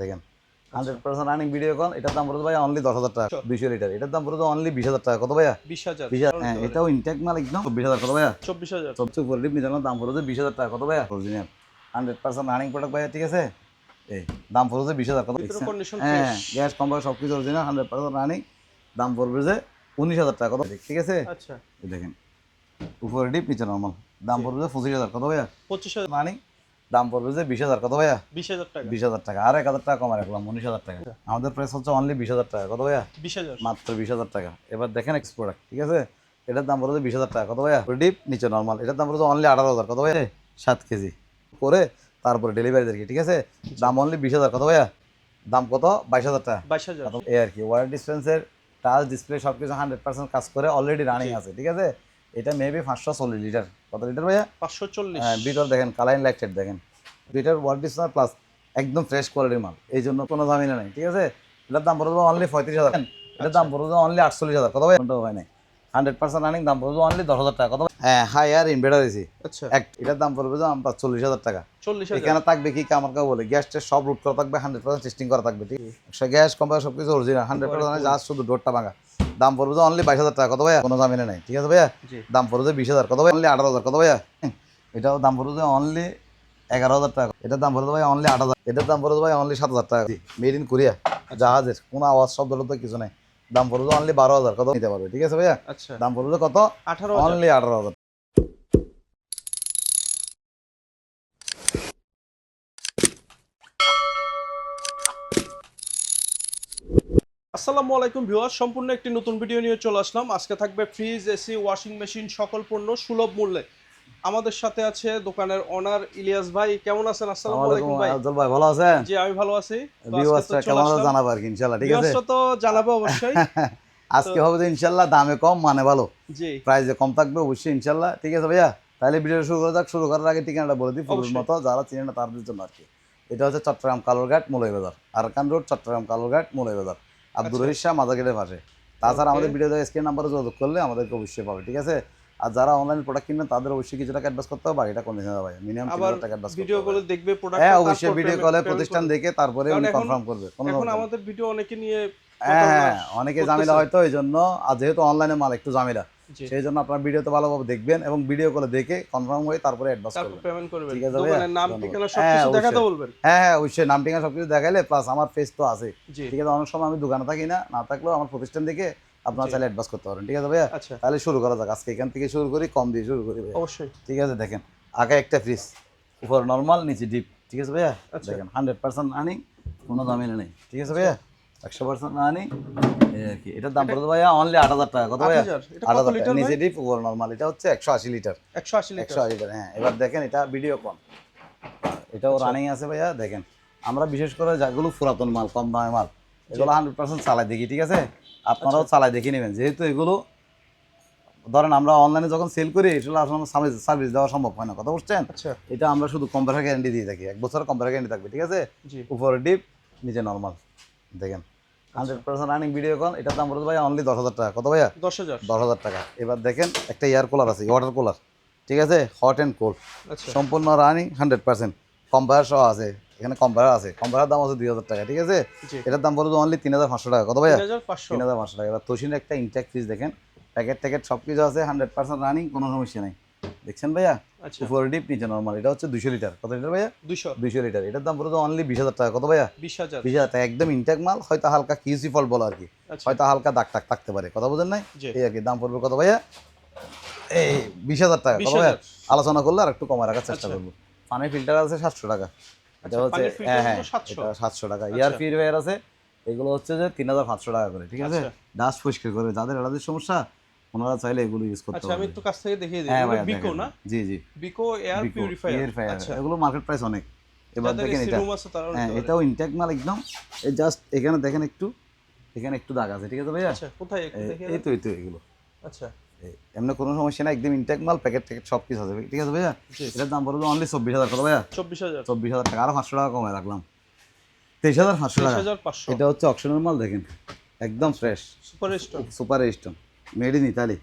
দেখেন 100% running video call, এটার দাম পড়বে ভাই অনলি 10,000 টাকা 200 লিটার। এটার দাম পড়বে অনলি 20,000 টাকা। কত ভাইয়া? 20,000। 20,000। হ্যাঁ, এটাও ইনটেক মাল একদম 24,000। কত ভাইয়া? 24,000। সবচেয়ে উপরে ডিপ নিতে দাম পড়বে 20,000 টাকা। কত ভাইয়া? অরিজিনাল 100% রানিং প্রোডাক্ট ভাইয়া, ঠিক আছে? এই দাম পড়বে 20,000। কত? ভিতরে কন্ডিশন হ্যাঁ, ফ্রেশ। গ্যাস কম্পার সবকিছু অরিজিনাল 100% রানিং। দাম পড়বে 19,000 টাকা। কত? ঠিক আছে? আচ্ছা, এই দেখেন উপরে ডিপ নিচে নরমাল, দাম পড়বে 25,000। কত ভাইয়া? 25,000। রানিং দাম পড়বে 20,000। কত ভাইয়া? 20,000 টাকা। 20,000 টাকা। আর 1,000 টাকা কমে রাখলাম, 19,000 টাকা। আমাদের প্রাইস হচ্ছে অনলি 20,000 টাকা। কত ভাইয়া? 20,000। মাত্র 20,000 টাকা। এবার দেখেন এক্স প্রোডাক্ট, ঠিক আছে? এটার দাম পড়বে 20,000 টাকা। কত ভাইয়া? ডিপ নিচে নরমাল, এটার দাম পড়বে অনলি 18,000। কত ভাইয়া? 7 কেজি করে তারপরে ডেলিভারি দেয়, ঠিক আছে? দাম অনলি 20,000। কত ভাইয়া? দাম কত? 22,000 টাকা। 22,000। এই আর কি ওয়াটার ডিসপেন্সের টাচ ডিসপ্লে সবকিছু 100% কাজ করে, অলরেডি রানিং আছে, ঠিক আছে? এটা মেবি 540 লিটার। কত লিটার ভাইয়া? 540। হ্যাঁ, ভিতর দেখেন কালাইন লাইটেড দেখেন, দুইটার ওয়ার্ড ডিসপ্লে প্লাস একদম ফ্রেশ কোয়ালিটির মাল, এই জন্য কোনো ঝামেলা নেই, ঠিক আছে? এটার দাম পড়বে অনলি 35,000। এটার দাম পড়বে অনলি 48,000। কত ভাই? কোনটাও হয় নাই 100% রানিং, দাম পড়বে অনলি 10,000 টাকা। কত? হ্যাঁ, হাই আর ইনভার্টার এসি। আচ্ছা, এটার দাম পড়বে 40,000 টাকা। 40,000। এখানে থাকবে কি আমার কাছে বলে, গ্যাস টেস্ট সব রুট করা থাকবে, 100% টেস্টিং করা থাকবে, ঠিক আছে? গ্যাস কোম্পানি সবকিছু অরিজিনাল 100%, জাস্ট শুধু ডোরটা ভাঙা। দাম পড়বে অনলি 22,000 টাকা। কত ভাইয়া? কোনো ঝামেলা নাই, ঠিক আছে ভাইয়া? জি। দাম পড়বে 20,000। কত ভাই? অনলি 18,000। কত ভাইয়া? এটাও দাম পড়বে অনলি 11,000 টাকা। এটার দাম পড়বে ভাই অনলি 8,000। এটার দাম পড়বে ভাই অনলি 7,000 টাকা। মেড ইন কোরিয়া, জাহাজের কোনো আওয়াজ শব্দ তো কিছু নাই। দাম পড়বে অনলি 12,000। কত নিতে পারবে, ঠিক আছে ভাইয়া? আচ্ছা, দাম পড়বে কত? 18,000। অনলি 18,000। আসসালামু আলাইকুম ভিউয়ার্স, সম্পূর্ণ একটি নতুন ভিডিও নিয়ে চলে আসলাম। আজকে থাকবে ফ্রিজ, এসি, ওয়াশিং মেশিন সকল পণ্য সুলভ মূল্যে। আমাদের সাথে আছে দোকানের ওনার ইলিয়াস ভাই। কেমন আছেন? আসসালামু আলাইকুম ভাই। আব্দুল ভাই, ভালো আছেন? জি, আমি ভালো আছি। তো আজকে ভিউয়ার্সরা তো চলে কেমন আছে আসলাম। জানাবো আর কি, ইনশাআল্লাহ, ঠিক আছে? ভিউয়ার্সরা তো জানাবো অবশ্যই। তো আজকে হবে যে ইনশাআল্লাহ দামে কম মানে ভালো, জি, প্রাইসে কম থাকবে অবশ্যই ইনশাআল্লাহ, ঠিক আছে ভাইয়া? তাহলে ভিডিওটা শুরু করা যাক। শুরু করার আগে ঠিকানাটা বলে দিই ফুলের অবশ্যই। মতো, যারা চিনেন না তাদের জন্য আর কি। এটা হচ্ছে চট্টগ্রাম কালুরঘাট মৌলভীবাজার, আরাকান রোড, চট্টগ্রাম কালুরঘাট মৌলভীবাজার, আব্দুর আচ্ছা, রহিম শাহ মাজার গেটের পাশে। তাছাড়া ওকে। আমাদের ভিডিওতে স্ক্রিন নাম্বারে যোগাযোগ করলে আমাদেরকে অবশ্যই পাবে, ঠিক আছে? আর যারা অনলাইন প্রোডাক্ট কিনবেন তাদের অবশ্যই কিছু টাকা অ্যাডভান্স করতে হবে, বাকিটা কন্ডিশন হবে ভাই, মিনিমাম আবার 3,000 টাকা অ্যাডভান্স করতে ভিডিও হবে। কলে দেখবে হ্যাঁ, প্রোডাক্টটা, অবশ্যই তারপর ভিডিও কলে পেমেন্ট প্রতিষ্ঠান করবে। দেখে তারপরে কারণ উনি এখন কনফার্ম করবে, কোনো এখন প্রবলেম। আমাদের ভিডিও অনেকে নিয়ে প্রতারণা হ্যাঁ, অনেকে ঝামেলা করতেছে। হয়তো, এই জন্য। আর যেহেতু অনলাইনে মাল একটু ঝামেলা, জি, সেই জন্য আপনার ভিডিওতে ভালোভাবে দেখবেন এবং ভিডিও করে দেখে কনফার্ম হয়ে তারপরে অ্যাডভান্স তারপর করবেন, পেমেন্ট করবেন। ঠিক আছে ভাইয়া? দোকানের নাম, ধন্যবাদ। ঠিকানা হ্যাঁ, সবকিছু দেখাতে অবশ্যই। বলবেন। হ্যাঁ, হ্যাঁ, অবশ্যই নাম ঠিকানা সবকিছু দেখাইলে প্লাস আমার ফেস তো আছে, জি, ঠিক আছে? অনেক সময় আমি দোকানে থাকি না, না থাকলেও আমার প্রতিষ্ঠান দেখে আপনারা জি। চাইলে অ্যাডভান্স করতে পারেন, ঠিক আছে ভাইয়া? আচ্ছা, তাহলে শুরু করা যাক। আজকে এখান থেকে শুরু করি, কম দিয়ে শুরু করি ভাইয়া, অবশ্যই। ঠিক আছে? দেখেন আগে একটা ফ্রিজ, উপর নর্মাল, নিচে ডিপ, ঠিক আছে ভাইয়া? আচ্ছা, দেখেন 100% আনি, কোনো ঝামেলা নেই, ঠিক আছে ভাইয়া? 100% আনি, এই আর কি। এটার দাম এটা পড়বে ভাইয়া অনলি 8,000 টাকা। কত ভাইয়া? 8,000। এটা কত 8,000 টাকা। লিটার ভাই? নিচে ডিপ, উপর নর্মাল। এটা হচ্ছে 180 লিটার। 180 লিটার। 180 লিটার, হ্যাঁ। এবার দেখেন এটা ভিডিও কম, এটাও আচ্ছা, রানিং আছে ভাইয়া। দেখেন আমরা বিশেষ করে যেগুলো পুরাতন মাল, কম দামের মাল, এগুলো 100% চালাই দেখি, ঠিক আছে? আপনারাও আচ্ছা, চালাই দেখে নেবেন, যেহেতু এগুলো ধরেন আমরা অনলাইনে যখন সেল করি এটা আসলে সার্ভিস দেওয়া সম্ভব হয় না, কথা বুঝছেন? আচ্ছা, এটা আমরা শুধু কম্পিউটার গ্যারান্টি দিয়ে থাকি, 1 বছরের কম্পিউটার গ্যারান্টি থাকবে, ঠিক আছে? জি, উপরে ডিপ, নিচে নর্মাল, দেখেন আচ্ছা। 100% রানিং ভিডিও কল। এটার দাম পড়বে ভাই অনলি 10,000 টাকা। কত ভাইয়া? 10,000। 10,000 টাকা। এবার দেখেন একটা এয়ার কুলার আছে, ওয়াটার কুলার, ঠিক আছে? হট অ্যান্ড কোল্ড, আচ্ছা, সম্পূর্ণ রানিং 100%, কম্পায়ার সহ আছে, এখানে কম্পায়ার আছে, কম্পায়ার দাম আছে 2,000 টাকা, ঠিক আছে? জি। এটার দাম পড়বে অনলি 3,500 টাকা। কত ভাইয়া? 3,500। 3,500 টাকা। এবার তোশিনের একটা ইনটেক ফ্রিজ দেখেন, প্যাকেট ট্যাকেট সব কিছু আছে, 100% রানিং, কোনো সমস্যা নেই, দেখছেন ভাইয়া? আচ্ছা, উপরে ডিপ, নিচে নর্মাল। এটা হচ্ছে 200 লিটার। কত লিটার ভাইয়া? 200। 200 লিটার। এটার দাম পড়বে অনলি 20,000 টাকা। কত ভাইয়া? 20,000। 20,000 টাকা। একদম ইনটেক মাল, হয়তো হালকা কিউসি ফল বলো আর কি, আচ্ছা, হয়তো হালকা দাগ টাক থাকতে পারে, কথা বোঝেন নাই? জি। এই আর কি। দাম পড়বে কত ভাইয়া? এই 20,000 টাকা। কত ভাইয়া? 20,000। আলোচনা করলে আর একটু কমে রাখার চেষ্টা আচ্ছা, করবো। পানির ফিল্টার আছে 700 টাকা। এটা আচ্ছা, হচ্ছে, পানির হ্যাঁ ফিল্টার হ্যাঁ, গুলো 700। এটা 700 টাকা। আচ্ছা, ইয়ার পিউরিফায়ার আছে, এগুলো হচ্ছে যে 3,500 টাকা করে, ঠিক আছে? আচ্ছা, ডাস্ট পরিষ্কার করে, যাদের অ্যালার্জির সমস্যা ওনারা চাইলে এগুলো ইউজ করতে আচ্ছা। আমি পারবে। একটু কাছ থেকে দেখিয়ে দিই। হ্যাঁ এগুলো ভাইয়া, বিকো দেখেন। না? জি জি, বিকো এয়ার বিকো পিউরিফায়ার। পিউরিফায়ার, আচ্ছা, এগুলো মার্কেট প্রাইস অনেক। এবার যাদের দেখেন এসি এটা, রুম আছে তারাও হ্যাঁ, নিতে পারে। এটাও ইনটেক মাল একদম। এই জাস্ট এখানে দেখেন একটু, এখানে একটু দাগ আছে, ঠিক আছে ভাইয়া? আচ্ছা, কোথায় একটু দেখিয়ে এই দেন। তো, এই তো এগুলো। আচ্ছা, এমনি কোনো সমস্যা না, একদম ইনটেক মাল, প্যাকেট ট্যাকেট সব কিছু আছে, ঠিক আছে ভাইয়া? জি। এটার দাম পড়বে অনলি 24,000। কত ভাইয়া? 24,000। 24,000 টাকা। আরো 500 টাকা কমায় রাখলাম, 23,500 টাকা। 23,500। এটা হচ্ছে অকশনের মাল, দেখেন একদম fresh, super stone. Super stone, made in Italy,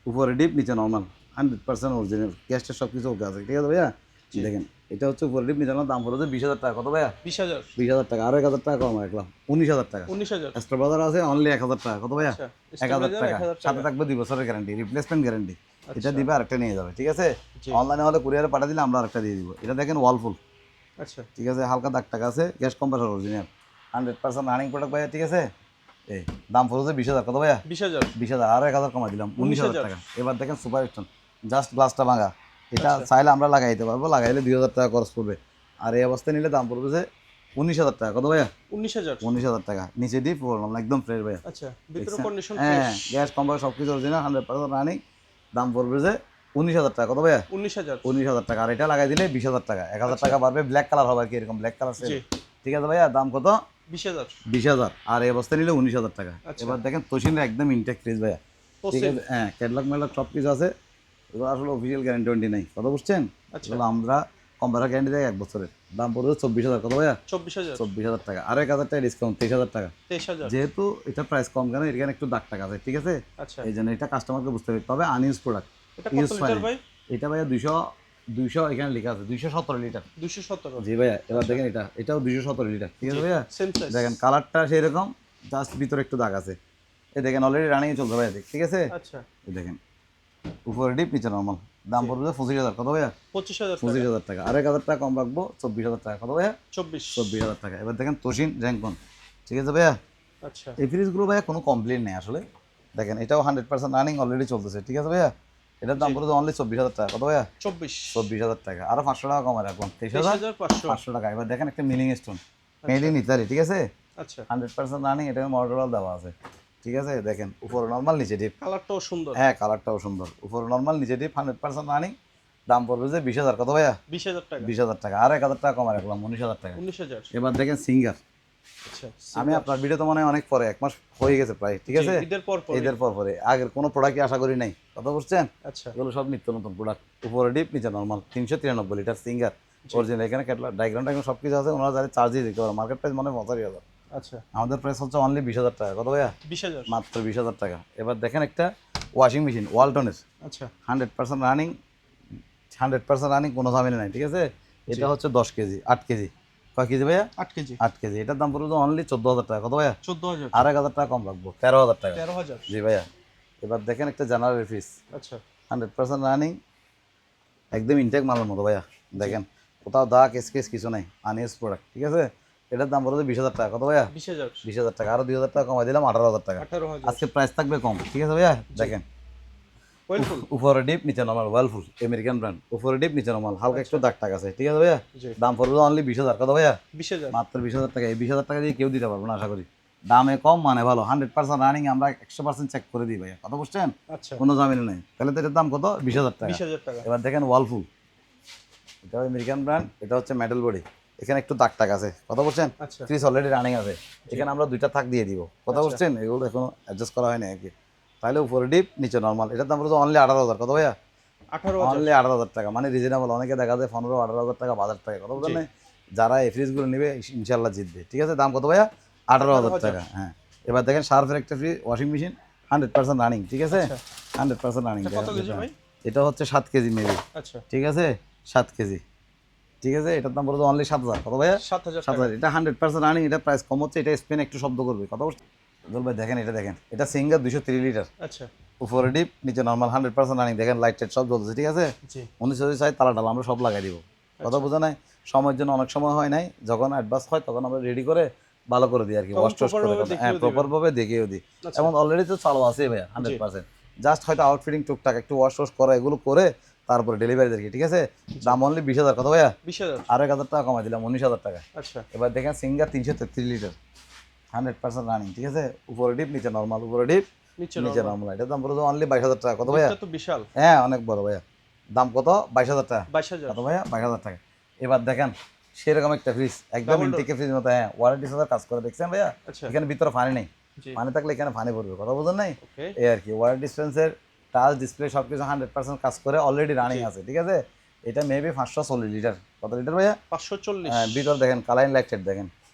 উপরে ডিপ, নিচে নর্মাল, 100% অরিজিনাল, গ্যাসটা সব কিছু ওকে আছে, ঠিক আছে ভাইয়া? জি। দেখেন এটা হচ্ছে উপরে ডিপ নিচে দাম পড়েছে 20,000 টাকা। কত ভাইয়া? 20,000 20,000 টাকা। আরো 1,000 টাকা কম রাখলাম, 19,000 টাকা। 19,000 এক্সট্রা বাজার আছে অনলি 1,000 টাকা। কত ভাইয়া? আচ্ছা 1,000 স্টেবিলাইজার টাকা। 1,000 সাথে টাকা। থাকবে 2 বছরের গ্যারান্টি, রিপ্লেসমেন্ট গ্যারান্টি। এটা আচ্ছা দিবে আরেকটা নিয়ে যাবে, ঠিক আছে? জি অনলাইনে হলে কুরিয়ারে পাঠিয়ে দিলে আমরা আরেকটা দিয়ে দিব। এটা দেখেন ওয়ালফুল, আচ্ছা ঠিক আছে? হালকা দাগ টাকা আছে, gas compressor original, 100% running product ভাইয়া, ঠিক আছে? এই দাম পড়েছে 20,000। কত ভাইয়া? 20,000 20,000। আরো 1,000 কমাই দিলাম, 19,000 টাকা। এবার দেখেন সুপার স্টোন, জাস্ট গ্লাসটা ভাঙা। এটা আচ্ছা। চাইলে আমরা লাগাই দিতে পারবো, লাগাইলে 2,000 টাকা খরচ পড়বে। আর এই অবস্থায় নিলে দাম পড়বে যে 19,000 টাকা। কত ভাইয়া? 19,000 19,000 টাকা। নিচে ডিপ পড়লাম, একদম ফ্রেশ ভাইয়া। আচ্ছা ভিতরে দেখছেন? কন্ডিশন হ্যাঁ, ফ্রেশ গ্যাস কম্প্রেসর সব কিছু অরিজিনাল, 100% রানিং। দাম পড়বে যে 19,000 টাকা। কত ভাইয়া? 19,000 19,000 টাকা। আর এটা লাগাই দিলে 20,000 টাকা, 1,000 টাকা বাড়বে। ব্ল্যাক কালার হবে আর কি, এরকম ব্ল্যাক কালার সেল। জি ঠিক আছে ভাইয়া? দাম কত? 20,000 20,000। আর এই অবস্থায় নিলে 19,000 টাকা। আচ্ছা। এবার দেখেন তোশিনের একদম ইনটেক ফ্রিজ ভাইয়া, ঠিক তোশিন আছে? হ্যাঁ, ক্যাটলগ মেটলগ সব কিছু আছে। এগুলো আসলে অফিসিয়াল গ্যারান্টি ওয়ারেন্টি নেই, কথা বুঝছেন? আচ্ছা এগুলো আমরা কম্পিউটার গ্যারান্টি দেয় 1 বছরের। দাম পড়বে 24,000। কত ভাইয়া? 24,000 24,000 টাকা। আরো 1,000 টাকা ডিসকাউন্ট, 23,000 টাকা। 23,000 যেহেতু এটা প্রাইস কম, কেন এখানে একটু দাগ টাকা আছে, ঠিক আছে? আচ্ছা এই জন্য এটা কাস্টমারকে বুঝতে হবে। তবে আনইউজ প্রোডাক্ট, এটা ইউজ কত হয় লিটার না। ভাই? এটা ভাইয়া 200 এখানে লেখা আছে 217 লিটার। 217 জি ভাইয়া। এবার দেখেন এটাও 217 লিটার, ঠিক আছে ভাইয়া? সেম সাইজ দেখেন কালারটা সেই রকম, জাস্ট ভিতরে একটু দাগ আছে। এই দেখেন অলরেডি রানিং চলছে ভাইয়া, ঠিক আছে? আচ্ছা এই দেখেন উপরে ডিপ নিচে নরমাল। দাম পড়বে 25,000। কত ভাইয়া? 25,000 টাকা 25,000 টাকা। আর 1,000 টাকা কম রাখবো, 24,000 টাকা। কত ভাইয়া? 24 24,000 টাকা। এবার দেখেন তোশিন র্যাঙ্কন, ঠিক আছে ভাইয়া? আচ্ছা এই ফ্রিজগুলো ভাইয়া কোনো কমপ্লেন নেই আসলে। দেখেন এটাও 100% রানিং অলরেডি চলতেছে, ঠিক আছে ভাইয়া? এটার দাম জি। পড়বে অনলি 24,000 টাকা। কত ভাইয়া? 24 24,000 টাকা। আরো 500 টাকা কমে রাখলাম, 23,500 23,500 টাকা। এবার দেখেন একটা milling stone, made in Italy, ঠিক আছে? আচ্ছা 100% রানিং, এটা মডেল দেওয়া আছে, ঠিক আছে? দেখেন উপরে নর্মাল, নিচে ডিপ। কালারটাও সুন্দর হ্যাঁ, কালারটাও সুন্দর। উপরে নর্মাল, নিচে ডিপ, 100% রানিং। দাম পড়বে যে 20,000। কত ভাইয়া? 20,000 টাকা 20,000 টাকা। আর 1,000 টাকা কমে রাখলাম, 19,000 টাকা। 19,000 এবার দেখেন সিঙ্গার। আচ্ছা আমি আপনার ভিডিও তো মনে হয় অনেক পরে, 1 মাস হয়ে গেছে প্রায়, ঠিক আছে? ঈদের পর পর ঈদের পর পরে আগের কোনো প্রোডাক্টই আশা করি নাই, কথা বুঝছেন? আচ্ছা এগুলো সব নিত্য নতুন প্রোডাক্ট। উপরে ডিপ, নিচে নর্মাল, 393 লিটার সিঙ্গার অরিজিনাল। এখানে ক্যাটলগ ডায়াগ্রাম সব কিছু আছে। ওনারা যারা চার্জই দিতে পারে। মার্কেট প্রাইস মনে হয় 45,000, আচ্ছা আমাদের প্রাইস হচ্ছে অনলি 20,000 টাকা। কত ভাইয়া? 20,000 মাত্র 20,000 টাকা। এবার দেখেন একটা ওয়াশিং মেশিন ওয়ালটনের, আচ্ছা 100% রানিং, 100% রানিং, কোনো ঝামেলা নাই, ঠিক আছে? এটা হচ্ছে 10 কেজি, 8 কেজি। কয় কেজি ভাইয়া? 8 কেজি 8 কেজি। এটার দাম পড়বে অনলি 14,000 টাকা। কত ভাইয়া? 14,000 আর 1,000 টাকা কম রাখবো, 13,000 টাকা। 13,000 জি ভাইয়া। এবার দেখেন একটা জেনারেল ফ্রিজ, আচ্ছা 100% রানিং, একদম ইনটেক মালের মতো ভাইয়া। দেখেন কোথাও দাগ স্কেচ কিছু নাই, আনইউজ প্রোডাক্ট, ঠিক আছে? এটার দাম পড়বে 20,000 টাকা। কত ভাইয়া? 20,000 20,000 টাকা। আরো 2,000 টাকা কমাই দিলাম, 18,000 টাকা। 18,000 আজকে প্রাইস থাকবে কম, ঠিক আছে ভাইয়া? দেখেন ওয়েলফুল উপরে ডিপ, নিচে নরমাল, ওয়ালফুল আমেরিকান ব্র্যান্ড। উপরে ডিপ, নিচে নরমাল, হালকা একটু দাগ টাক আছে, ঠিক আছে ভাইয়া? জি দাম পড়বে অনলি 20,000। কত ভাইয়া? 20,000 মাত্র 20,000 টাকা। এই 20,000 টাকা দিয়ে কেউ দিতে পারবো না আশা করি। দামে কম, মানে ভালো, 100% রানিং, আমরা 100% চেক করে দিই ভাইয়া, কথা বুঝছেন? আচ্ছা কোনো ঝামেলা নেই। তাহলে তো এটার দাম কত? 20,000 টাকা। 20,000 টাকা এবার দেখেন ওয়ালফুল, এটা আমেরিকান ব্র্যান্ড, এটা হচ্ছে মেটাল বডি। এখানে একটু দাগ টাক আছে, কথা বলছেন? আচ্ছা ফ্রিজ অলরেডি রানিং আছে। এখানে আমরা 2টা থাক দিয়ে দিব, কথা আচ্ছা। বলছেন? এগুলো এখনো অ্যাডজাস্ট করা হয়নি আর কি। তাহলে উপরে ডিপ, নিচে নর্মাল। এটার দাম পড়বে অনলি 18,000। কত ভাইয়া? 18,000 অনলি 18,000 টাকা, মানে রিজনেবল। অনেকে দেখা যায় 15-18,000 টাকা বাজার টাকা, কথা বলছেন? যারা এই ফ্রিজগুলো নেবে ইনশাল্লাহ জিতবে, ঠিক আছে? দাম কত ভাইয়া? 18,000 টাকা। হ্যাঁ। এবার দেখেন শার্ফের একটা ফ্রিজ ওয়াশিং মেশিন, 100% রানিং, ঠিক আছে? আচ্ছা 100% রানিং। এটা কত কেজি ভাই? এটা হচ্ছে 7 কেজি মেবি, আচ্ছা ঠিক আছে? 7 কেজি, ঠিক আছে? এটার দাম পড়বে অনলি 7,000। কত ভাইয়া? 7,000 টাকা 7,000। এটা 100% রানিং, এটা প্রাইস কম হচ্ছে। এটা স্পেন একটু শব্দ করবে, কথা বলছে? ভাই দেখেন, এটা দেখেন, এটা সিঙ্গার 203 লিটার। আচ্ছা উপরে ডিপ, নিচে নর্মাল, 100% রানিং। দেখেন লাইট টাইট সব জ্বলছে, ঠিক আছে? জি 19 যদি চাই তালা টালা আমরা সব লাগাই দিব, কথা বোঝা নাই? সময়ের জন্য অনেক সময় হয় নাই, যখন অ্যাডভান্স হয় তখন আমরা রেডি করে ভালো করে দিই আর কি, তখন ওয়াশ টস proper করে। ভাবে হ্যাঁ, দেখিয়েও প্রপার ভাবে দেখিয়েও দিই। আচ্ছা এবং অলরেডি তো চালু আছে ভাইয়া 100%। জাস্ট হয়তো আউটফিটিং টুকটাক একটু ওয়াশ টস করা, এগুলো করে তারপরে ডেলিভারি দেখি, ঠিক আছে? দাম অনলি 20,000। কত ভাইয়া? 20,000 আর 1,000 টাকা কমাই দিলাম, 19,000 টাকা। আচ্ছা এবার দেখেন সিঙ্গার 333 লিটার, 100% রানিং, ঠিক আছে? উপরে ডিপ, নিচে নর্মাল, উপরে ডিপ, নিচে নিচে নর্মাল। এটার দাম পড়বে অনলি 22,000 টাকা। কত ভাইয়া? এটা তো বিশাল হ্যাঁ, অনেক বড় ভাইয়া। দাম কত? 22,000 টাকা। 22,000 কত ভাইয়া? 22,000 টাকা। এবার দেখেন সেরকম একটা ফ্রিজ, একদম Double door। ইনটেক ফ্রিজ মতো। হ্যাঁ, ওয়ারেন্টি সাথে কাজ করে, দেখছেন ভাইয়া? আচ্ছা এখানে ভিতরে পানি নেই, জি পানি থাকলে এখানে পানি পড়বে, কথা বোঝেন নাই? ওকে এই আর কি। ওয়ারেন্টি ডিসপেন্সের টাচ ডিসপ্লে সব কিছু 100% কাজ করে, অলরেডি রানিং জি। আছে, ঠিক আছে? এটা মেবি 540 লিটার। কত লিটার ভাইয়া? 540 হ্যাঁ, ভিতর দেখেন কালাইন লাইটেড দেখেন।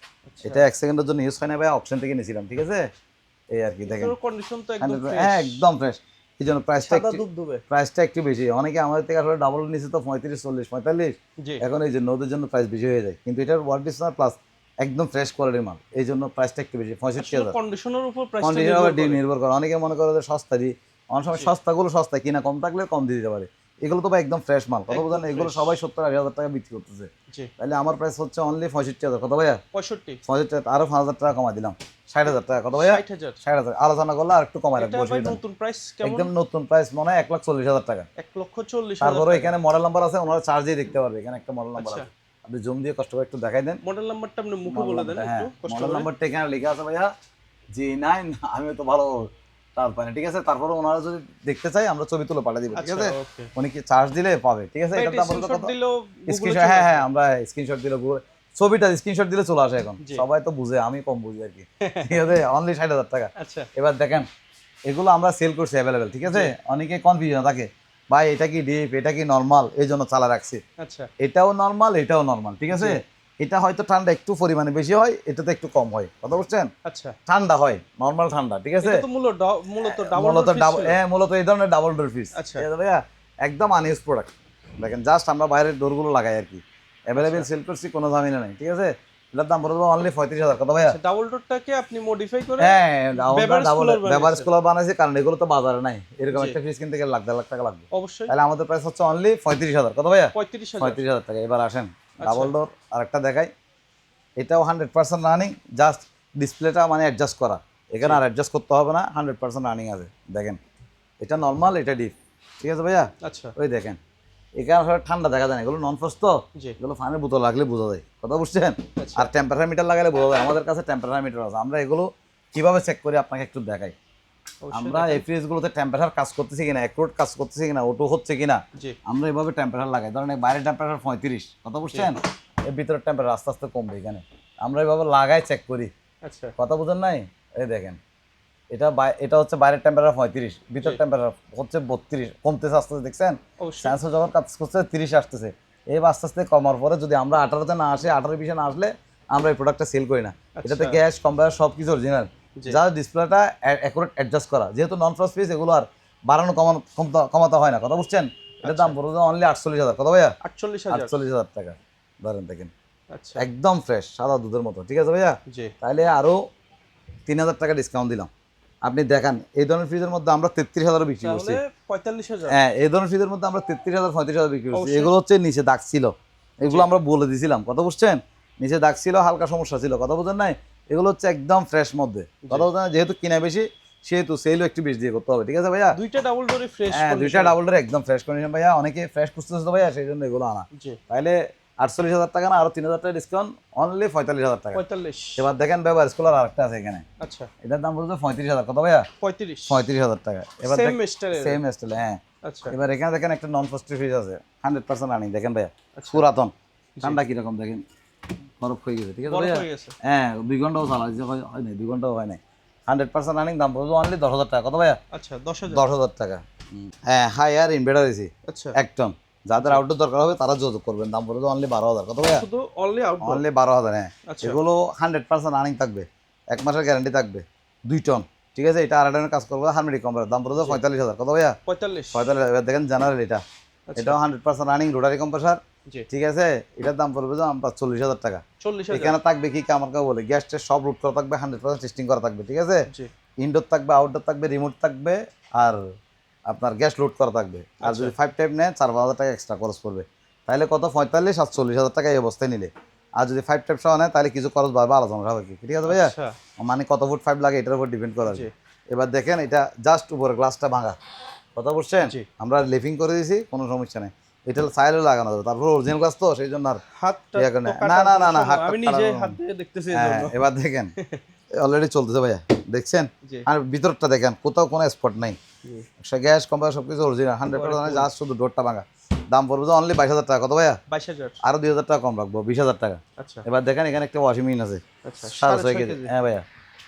আচ্ছা এটা 1 সেকেন্ডের জন্য ইউজ হয় না ভাইয়া, অপশন থেকে নিয়েছিলাম, ঠিক আছে? এই আর কি দেখেন, কন্ডিশন তো একদম হ্যাঁ একদম ফ্রেশ। এই জন্য সাদা দুধ প্রাইসটা একটু বেশি। অনেকে আমাদের থেকে আসলে ডাবল নিচে তো 35, 40, 45, জি এখন এই জন্য ওদের জন্য প্রাইস বেশি হয়ে যায়, কিন্তু এটার ওয়ারেন্টি না প্লাস একদম ফ্রেশ কোয়ালিটির মাল, এই জন্য প্রাইসটা একটু বেশি। 65,000 কন্ডিশনের উপর প্রাইসটা কন্ডিশন নির্ভর করে। নির্ভর করে। অনেকে মনে করে যে সস্তা দিই, অনেক সময় সস্তাগুলো সস্তা কিনা কম থাকলে কম দিয়ে দিতে পারে। এগুলো তো ভাই একদম ফ্রেশ মাল, কথা বোঝেন, এগুলো সবাই 70-80,000 টাকা বিক্রি করতেছে। জি তাহলে আমার প্রাইস হচ্ছে অনলি 65,000। কত ভাইয়া? 65 65, আরো 5,000 টাকা কমাই দিলাম, 60,000 টাকা। কত ভাইয়া? 60,000। 60,000 আলোচনা করলে আর একটু কমাই রাখবো, এটা ভাই অসুবিধা নেই। নতুন প্রাইস কেমন? একদম নতুন প্রাইস মনে হয় 1,40,000 টাকা। 1,40,000। তারপরে এখানে মডেল নাম্বার আছে, ওনারা চার্জ দিয়ে দেখতে পারবে। এখানে একটা মডেল নাম্বার আচ্ছা। আছে, আপনি জুম দিয়ে কষ্ট করে একটু দেখাই দেন। মডেল নাম্বারটা আপনি মুখে বলে দেন হ্যাঁ, একটু কষ্ট মডেল করে। নাম্বারটা এখানে লেখা আছে ভাইয়া G9। আমি তো ভালো তার পাই না, ঠিক আছে। তারপরে ওনারা যদি দেখতে চাই আমরা ছবি তুলে পাঠিয়ে দিব, ঠিক আচ্ছা আছে। ওকে। উনি কি চার্জ দিলে পাবে, ঠিক আছে। ভাই, এটার এটা দাম বলতে স্ক্রিনশট কত? দিলেও স্ক্রিনশট, হ্যাঁ হ্যাঁ, আমরা স্ক্রিনশট দিলে ছবিটা স্ক্রিনশট দিলে চলে আসে এখন। জি। সবাই তো বুঝে, আমি কম বুঝি আর কি, ঠিক আছে। অনলি 60,000 টাকা। আচ্ছা এবার দেখেন, এগুলো আমরা সেল করছি অ্যাভেলেবেল, ঠিক আছে। অনেকে কনফিউশন থাকে, ভাই এটা কি ডিপ, এটা কি নর্মাল, এই জন্য চালা রাখছি। আচ্ছা এটাও নর্মাল, এটাও নর্মাল, ঠিক আছে। এটা হয়তো ঠান্ডা একটু পরিমাণে বেশি হয়, এটাতে একটু কম হয়, কথা বুঝছেন। আচ্ছা। ঠান্ডা হয়, নর্মাল ঠান্ডা, ঠিক আছে। এটা তো মূলত ডাবল মূলত মূলত এই ধরনের ডাবল ডোর ফ্রিজ। আচ্ছা। ভাইয়া একদম আনইউজ প্রোডাক্ট, দেখেন জাস্ট আমরা বাইরের ডোরগুলো লাগাই আর কি, অ্যাভেলেবেল সেল করছি, কোনো ঝামেলা নাই, ঠিক আছে। এটার দাম পড়বে অনলি 35,000। কত ভাইয়া? ডাবল ডোরটাকে আপনি মডিফাই করে হ্যাঁ, ডাবল বেভারেজ কুলার বানাইছি, কারণ এগুলো তো বাজারে নাই। এরকম জি। একটা ফ্রিজ কিনতে গেলে লাখ দেড় লাখ টাকা লাগবে। অবশ্যই তাহলে আমাদের প্রাইস হচ্ছে অনলি 35,000। কত ভাইয়া? 35,000। 35,000 টাকা। এবার আসেন ডাবল ডোর আরেকটা দেখাই। এটাও 100% রানিং, জাস্ট ডিসপ্লেটা মানে অ্যাডজাস্ট করা, এখানে আর অ্যাডজাস্ট করতে হবে না, 100% রানিং আছে। দেখেন, এটা নর্মাল, এটা ডিপ, ঠিক আছে ভাইয়া। আচ্ছা ওই দেখেন, এখানে আসলে ঠান্ডা দেখা যায় না, এগুলো নন ফ্রস্ট তো, জি এগুলো ফানের বোতল রাখলে বোঝা যায়, কথা বুঝছেন। আচ্ছা। আর টেম্পারেচার মিটার লাগালে বোঝা যায়। আমাদের কাছে টেম্পারেচার মিটার আছে, আমরা এগুলো কিভাবে চেক করি আপনাকে একটু দেখাই। অবশ্যই আমরা এই ফ্রিজগুলোতে টেম্পারেচার কাজ করতেছি কিনা, অ্যাকুরেট কাজ করতেছি কিনা, ওটো হচ্ছে কিনা, জি আমরা এভাবে টেম্পারেচার লাগাই। ধরেন বাইরের টেম্পারেচার 35, কথা বুঝছেন, এর ভিতরের টেম্পারেচার আস্তে আস্তে কমবে এখানে, আমরা এভাবে লাগাই চেক করি, আচ্ছা কথা বুঝেন নাই। এই দেখেন, এটা হচ্ছে বাইরের টেম্পারেচার 35, ভিতর টেম্পারেচার হচ্ছে 32, কমতেছে আস্তে আস্তে, দেখছেন। অবশ্যই সেন্সর যখন কাজ করছে 30 আসতেছে, এই আস্তে আস্তে কমার পরে যদি আমরা 18-তে না আসে, 18-20 না আসলে আমরা এই প্রোডাক্টটা সেল করি না। এটাতে গ্যাস কম্প্রেসার সব কিছু অরিজিনাল, জি। যা ডিসপ্লেটা অ্যাকুরেট অ্যাডজাস্ট করা, যেহেতু নন ফ্রস্ট পিস, এগুলো আর বাড়ানো কমাতে হয় না, কথা বুঝছেন। এটার দাম পড়বে অনলি 48,000। কত ভাইয়া? 48,000। 48,000 টাকা। ধরেন দেখেন, আচ্ছা একদম ফ্রেশ সাদা দুধের মতো, ঠিক আছে ভাইয়া। জি তাহলে আরো 3,000 টাকা ডিসকাউন্ট দিলাম। আপনি দেখান, এই ধরনের ফ্রিজের মধ্যে আমরা 33,000 বিক্রি করছি। তাহলে 45,000। হ্যাঁ, এই ধরনের ফ্রিজের মধ্যে আমরা 33,000 35,000 বিক্রি করছি। অবশ্যই। এগুলো হচ্ছে নিচে দাগ ছিল, এগুলো আমরা বলে দিছিলাম, কথা বুঝছেন। নিচে দাগ ছিল, হালকা সমস্যা ছিল, কথা বুঝেন নাই। এগুলো হচ্ছে একদম ফ্রেশ মধ্যে, কথা বুঝেন। যেহেতু কিনা বেশি, সেহেতু সেলও একটু বেশি দিয়ে করতে হবে, ঠিক আছে ভাইয়া। দুইটা ডাবল ডোরে ফ্রেশ হ্যাঁ, দুইটা ডাবল ডোর একদম ফ্রেশ কন্ডিশন ভাইয়া। অনেকে ফ্রেশ খুঁজতেছে তো ভাইয়া, সেই জন্য এগুলো আনা। জি তাইলে 48,000 টাকা না, আরো 3,000 টাকা ডিসকাউন্ট, অনলি 45,000 টাকা। 45। এবার দেখেন ব্যবহার স্কুলার আরেকটা আছে এখানে, আচ্ছা এটার দাম বলছে 35,000। কত ভাইয়া? 35। 35,000 টাকা। এবার সেম স্টাইলের। সেম স্টাইল, হ্যাঁ। আচ্ছা এবার এখানে দেখেন একটা নন ফ্রস্টি ফ্রিজ আছে, 100% রানিং, দেখেন ভাইয়া, আচ্ছা। পুরাতন। ঠান্ডা কিরকম দেখেন, বরফ হয়ে গেছে, ঠিক আছে বড় ভাইয়া। হয়ে গেছে। হ্যাঁ, 2 ঘন্টাও চালা হয় নাই, 2 ঘন্টাও হয় নাই। 100% রানিং, দাম পড়বে অনলি 10,000 টাকা। কত ভাইয়া? আচ্ছা 10,000। 10,000 টাকা। হ্যাঁ, হাই আর ইনভার্টার এসি আচ্ছা 1 টন, যাদের আউটডোর দরকার হবে তারা যোগাযোগ করবেন, দাম পড়বে অনলি 12,000। কত ভাইয়া? শুধু অনলি আউটডোর। অনলি 12,000। হ্যাঁ, আচ্ছা। এগুলো 100% রানিং থাকবে, 1 মাসের গ্যারান্টি থাকবে, 2 টন, ঠিক আছে। এটা আড়াই টনের কাজ করবে, হারমেটিক কম্প্রেসার, দাম পড়বে 45,000। কত ভাইয়া? 45। 45,000। এবার দেখেন জেনারেল, এটাও 100% রানিং, রোটারি কম্প্রেসার, জি ঠিক আছে। এটার দাম পড়বে যে আমরা 40,000 টাকা। 40,000। এখানে থাকবে কি আমাকে বলে, গ্যাস টেস্ট সব রুট করা থাকবে, 100% টেস্টিং করা থাকবে, ঠিক আছে। জি ইনডোর থাকবে, আউটডোর থাকবে, রিমোট থাকবে, আর আপনার গ্যাস লোড করা থাকবে। আর যদি 5 টাইপ নেয় 4,000 টাকা এক্সট্রা খরচ পড়বে। তাহলে কত? 45 আর 40,000 টাকা এই অবস্থায় নিলে। আর যদি 5 টাইপ সহ নেয় তাহলে কিছু খরচ বাড়বে, আলোচনা হবে কি, ঠিক আছে ভাইয়া। আচ্ছা মানে কত ফুট 5 লাগে এটার উপর ডিপেন্ড করা। জি এবার দেখেন, এটা জাস্ট উপরে গ্লাসটা ভাঙা, কথা বুঝছেন। জি। আমরা লিফিং করে দিয়েছি, কোনো সমস্যা নেই। এটা সাইলেও লাগানো যাবে, তারপর অরিজিনাল গ্লাস তো, সেই জন্য আর হাতটা ইয়া করে তো না। কাটা না, না, না, সম্ভব। হাত আমি নিজে হাত দিয়ে দেখতেছি এই হ্যাঁ, জন্য। এবার দেখেন অলরেডি চলতেছে ভাইয়া, দেখছেন। জি আর ভিতরটা দেখেন, কোথাও কোনো স্পট নাই, জি গ্যাস কম্পাস সবকিছু অরিজিনাল 100%, জাস্ট শুধু ডোরটা ভাঙা। দাম পড়বে অনলি 22,000 টাকা। কত ভাইয়া? 22,000। আরো 2,000 টাকা কম রাখবো, 20,000 টাকা। আচ্ছা এবার দেখেন, এখানে একটা ওয়াশিং মেশিন আছে, আচ্ছা 6.5 কেজি। হ্যাঁ ভাইয়া,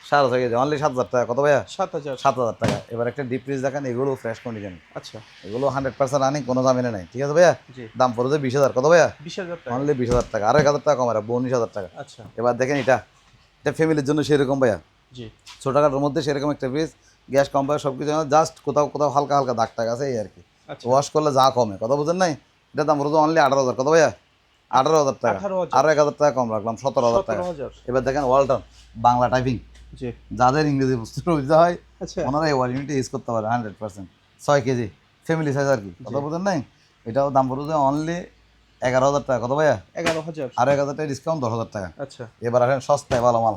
6.5 কেজি, অনলি 7,000 টাকা। কত ভাইয়া? 7,000। 7,000 টাকা। এবার একটা ডিপ ফ্রিজ দেখেন, এগুলো ফ্রেশ কন্ডিশন, আচ্ছা এগুলো 100% রানিং, কোনো ঝামেলা নাই, ঠিক আছে ভাইয়া। জি দাম পড়বে 20,000। কত ভাইয়া? 20,000 টাকা। অনলি 20,000 টাকা। আরো 1,000 টাকা কম রাখবো, 19,000 টাকা। আচ্ছা এবার দেখেন, এটা ফ্যামিলির জন্য সেরকম ভাইয়া, জি ছোটখাটোর মধ্যে সেরকম একটা ফ্রিজ, গ্যাস কম্পার সব কিছু জাস্ট কোথাও কোথাও হালকা হালকা দাগ টাগ আছে এই আর কি। আচ্ছা ওয়াশ করলে যা কমে, কথা বুঝেন নাই? এটার দাম পড়বে অনলি 18,000। কত ভাইয়া? 18,000 টাকা। 18,000 আরো 1,000 টাকা কম রাখলাম, 17,000 টাকা। 17,000 এবার দেখেন ওয়ালটন বাংলা টাইপিং, জি যাদের ইংরেজি বুঝতে সুবিধা হয় আচ্ছা ওনারা এই ওয়ারেন্টি ইউজ করতে পারে 100%। 6 কেজি ফ্যামিলি সাইজ আর কি, কথা বুঝেন নাই? এটাও দাম পড়বে অনলি 11,000 টাকা। কত ভাইয়া? 11,000 আরো 1,000 টাকা ডিসকাউন্ট, 10,000 টাকা। আচ্ছা এবার আসেন সস্তায় ভালো মাল,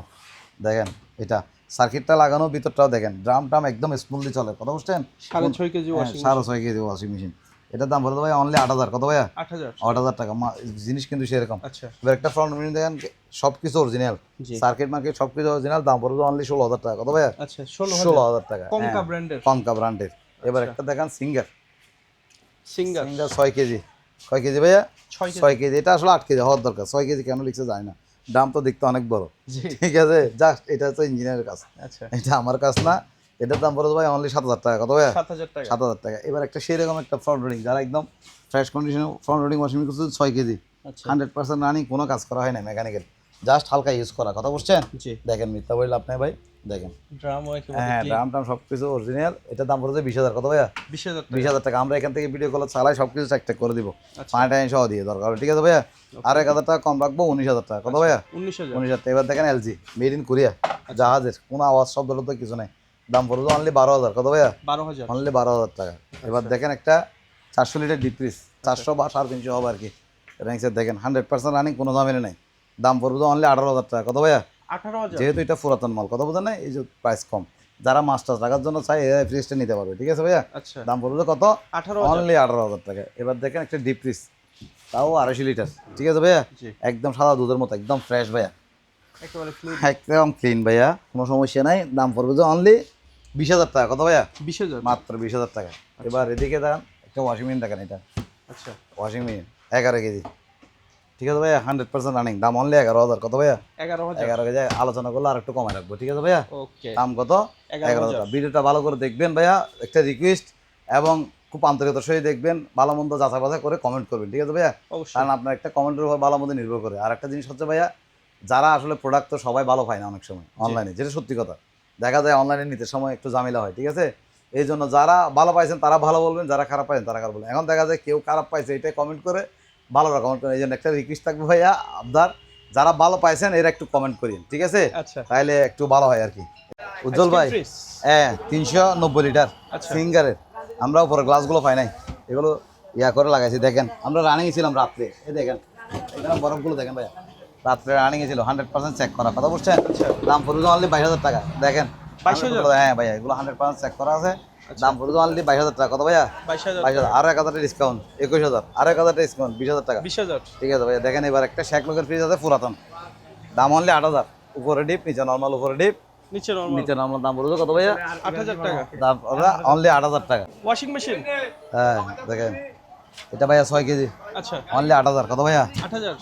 দেখেন এটা সার্কিটটা লাগানো, ভিতরটাও দেখেন ড্রাম টাম একদম স্মুথলি চলে, কথা বুঝছেন? 6.5 KG washing 6.5 KG washing machine. এটার দাম পড়বে ভাই অনলি 8,000। কত ভাইয়া? 8,000 8,000 টাকা। জিনিস কিন্তু সেরকম। আচ্ছা এবার একটা ফ্রন্ট মেশিন দেখেন, সব কিছু অরিজিনাল, জি সার্কিট মার্কেট সব কিছু অরিজিনাল, দাম পড়বে অনলি 16,000 টাকা। কত ভাইয়া? আচ্ছা 16,000 16,000 টাকা। কঙ্কা ব্র্যান্ডের কনকা ব্র্যান্ডের। এবার আচ্ছা। একটা দেখেন সিঙ্গার, সিঙ্গার সিঙ্গার 6 কেজি। কয় কেজি ভাইয়া? 6 কেজি 6 কেজি। এটা আসলে 8 কেজি হওয়ার দরকার, 6 কেজি কেন লিখছে যায় না, দাম তো দেখতে অনেক বড়। জি ঠিক আছে, জাস্ট এটা হচ্ছে ইঞ্জিনিয়ারের কাজ, আচ্ছা এটা আমার কাজ না। এটার দাম পড়বে ভাই অনলি 7,000 টাকা। কত ভাইয়া? 7,000 টাকা 7,000 টাকা। এবার একটা সেরকম একটা ফ্রন্ট লোডিং, যারা একদম ফ্রেশ কন্ডিশনে ফ্রন্ট লোডিং ওয়াশিং মেশিন করছে 6 কেজি, আচ্ছা 100% রানিং, কোনো কাজ করা হয় না মেকানিক্যাল, জাস্ট হালকা ইউজ করা, কথা বুঝছেন? জি দেখেন মিথ্যা বললে আপনি ভাই, দেখেন ড্রামও একেবারে হ্যাঁ ক্লিন দাম টাম সব কিছু অরিজিনাল। এটার দাম পড়ছে 20,000। কত ভাইয়া? 20,000 টাকা 20,000 টাকা। আমরা এখান থেকে ভিডিও কল চালাই সব কিছু চেক করে দিব, আচ্ছা পানি টাইম সহ দিয়ে দরকার হবে, ঠিক আছে ভাইয়া? আর 1,000 টাকা কম রাখবো, 19,000 টাকা। কত ভাইয়া? 19,000 19,000 টাকা। এবার দেখেন এলজি মেড ইন কোরিয়া, জাহাজের কোনো আওয়াজ শব্দ তো কিছু নাই, দাম পড়বে অনলি 12,000। কত ভাইয়া? 12,000 অনলি 12,000 টাকা। এবার দেখেন একটা 400 লিটার ডিপ্রিস, 400 বা 350 হবে আর কি র্যাঙ্কসের, দেখেন 100% রানিং, কোনো ঝামেলা নেই, দাম পড়বে অনলি 18,000 টাকা। কত ভাইয়া? 18,000 যেহেতু এটা পুরাতন মাল, কথা বোঝেন না, এই যে প্রাইস কম, যারা মাস্টার্স রাখার জন্য চাই এই ফ্রিজটা নিতে পারবে, ঠিক আছে ভাইয়া? আচ্ছা দাম পড়বে কত? 18,000 অনলি 18,000 টাকা। এবার দেখেন একটা ডিপ্রিস, তাও 250 লিটার, ঠিক আছে ভাইয়া? জি একদম সাদা দুধের মতো, একদম ফ্রেশ ভাইয়া, একেবারে ফ্লুইড একদম ক্লিন ভাইয়া, কোনো সমস্যা নাই, দাম পড়বে যে অনলি 20,000 টাকা। কত ভাইয়া? 20,000 মাত্র 20,000 টাকা। এবার এদিকে দেখেন একটা ওয়াশিং মেশিন, দেখেন এটা আচ্ছা ওয়াশিং মেশিন 11 কেজি, ঠিক আছে ভাইয়া? 100% রানিং, দাম অনলি 11,000। কত ভাইয়া? 11,000 11 কেজি। আলোচনা করলে আর একটু কমায় রাখবো, ঠিক আছে ভাইয়া? ওকে দাম কত? 11,000 টাকা। 11,000 ভিডিওটা ভালো করে দেখবেন ভাইয়া, একটা রিকোয়েস্ট, এবং খুব আন্তরিকতার সহিত দেখবেন, ভালো মন্দ যাচাই বাছাই করে কমেন্ট করবেন, ঠিক আছে ভাইয়া? অবশ্যই কারণ আপনার একটা কমেন্টের উপর ভালো মন্দ নির্ভর করে। আর একটা জিনিস হচ্ছে ভাইয়া, যারা আসলে প্রোডাক্ট তো সবাই ভালো পায় না অনেক সময় অনলাইনে, যেটা সত্যি কথা, দেখা যায় অনলাইনে নিতে সময় একটু ঝামেলা হয়, ঠিক আছে? এই জন্য যারা ভালো পাইছেন তারা ভালো বলবেন, যারা খারাপ পাইছেন তারা খারাপ বলবেন। এখন দেখা যায় কেউ খারাপ পাইছে এটাই কমেন্ট করে, ভালোরা কমেন্ট করেন। এই জন্য একটা রিকোয়েস্ট থাকবে ভাইয়া আপনার, যারা ভালো পাইছেন এরা একটু কমেন্ট করেন, ঠিক আছে? আচ্ছা তাইলে একটু ভালো হয় আর কি। উজ্জ্বল ভাই, ফ্রিজ হ্যাঁ 390 লিটার আচ্ছা। সিঙ্গারের, আমরা উপরে গ্লাসগুলো পাই নাই, এগুলো ইয়া করে লাগাইছি। দেখেন আমরা রানিং ছিলাম রাত্রে, এই দেখেন এখানে বরফগুলো দেখেন ভাইয়া, রাত্রে রানিং ছিল, 100% চেক করা, কথা বুঝছেন? আচ্ছা দাম পড়বে অনলি 22,000 টাকা। দেখেন 22,000 হ্যাঁ ভাইয়া, এগুলো 100% চেক করা আছে, দাম পড়বে অনলি 22,000 টাকা। কত ভাইয়া? 22,000 22,000। আরো 1,000 টাকা ডিসকাউন্ট, 21,000। আরো 1,000 টাকা ডিসকাউন্ট, 20,000 টাকা। 20,000 ঠিক আছে ভাইয়া, দেখেন এবার একটা শেখ লোকের ফ্রিজ আছে পুরাতন, দাম অনলি 8,000। উপরে ডিপ, নিচে নর্মাল, উপরে ডিপ নিচে নরমাল নিচে নর্মাল, দাম পড়বে কত ভাইয়া? 8,000 টাকা দাম অনলি 8,000 টাকা। ওয়াশিং মেশিন হ্যাঁ দেখেন এটা ভাইয়া 6 কেজি, আচ্ছা অনলি 8,000। কত ভাইয়া? 8,000